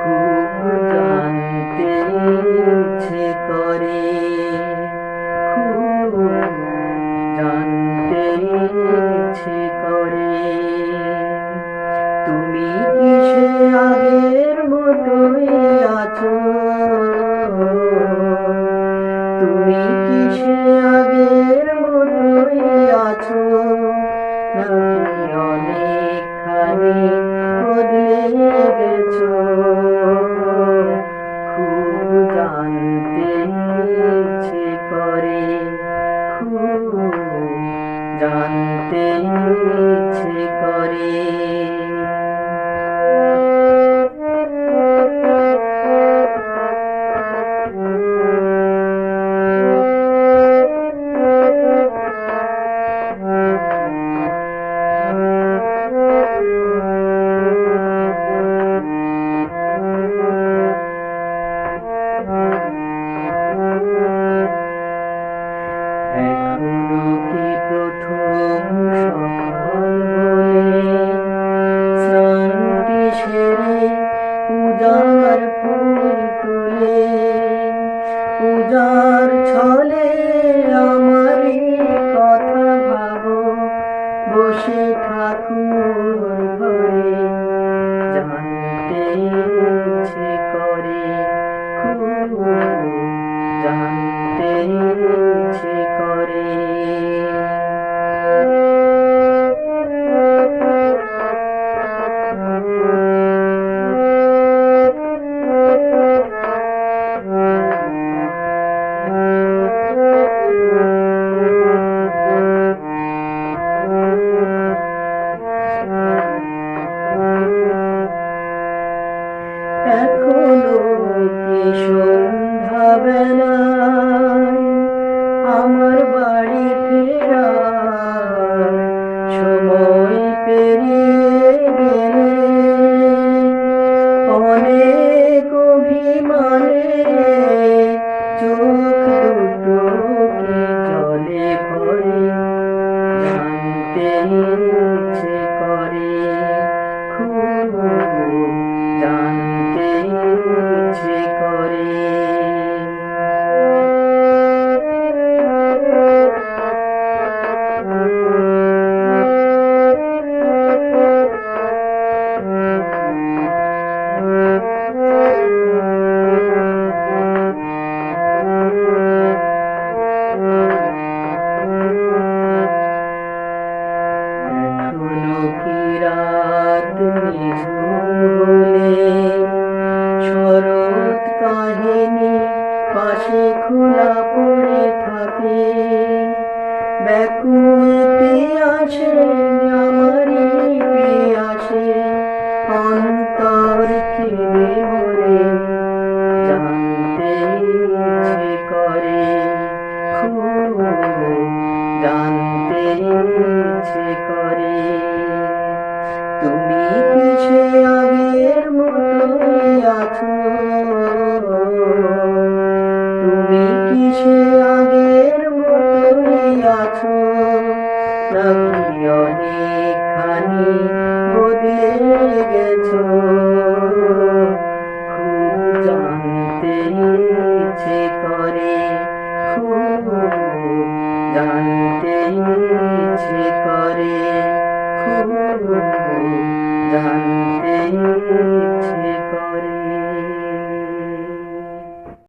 খুব জানতে ইচ্ছে করে, খুব জানতে ইচ্ছে করে, তুমি কি সে আগের মতোই আছো? তুমি কি সে আগের মতোই আছো, নাকি অনেকখানি বদলে গেছো? খুব জানতে ইচ্ছে করে, খুব জানতে ইচ্ছে করে। এখনো কি প্রথম সকাল বলে স্নানটি সেরে পূজার ফুল তুলে, পূজার ছলে আমারই কথা ভাবো বসে ঠাকুর ঘরে? জানতে ইচ্ছে করে, খুব জানতে ইচ্ছে করে। এখনো কি সন্ধ্যা বেলায় আমার বাড়ি ফেরার সময় পেরিয়ে গেলে? অনেক অভিমানে চোখ দুটো কি জলে ভরে? জানতে ইচ্ছে করে, খুব জানতে ইচ্ছে করে। এখনো কি রাত নিঝুম বলে শরৎ কাহিনী পাশে খোলা পড়ে থাকে? ব্যাকুল পিয়াসে আমারই পিয়াসে অন্তর খিদে মরে? জানতে ইচ্ছে করে, খুব জানতে ইচ্ছে করে। তুমি কি সে আগের মতোই আছো? তুমি কি সে আগের মতোই আছো, নাকি অনেকখানি বদলে গেছো? খুব জানতে ইচ্ছে করে, খুব জানতে ইচ্ছে করে, খুব জানতে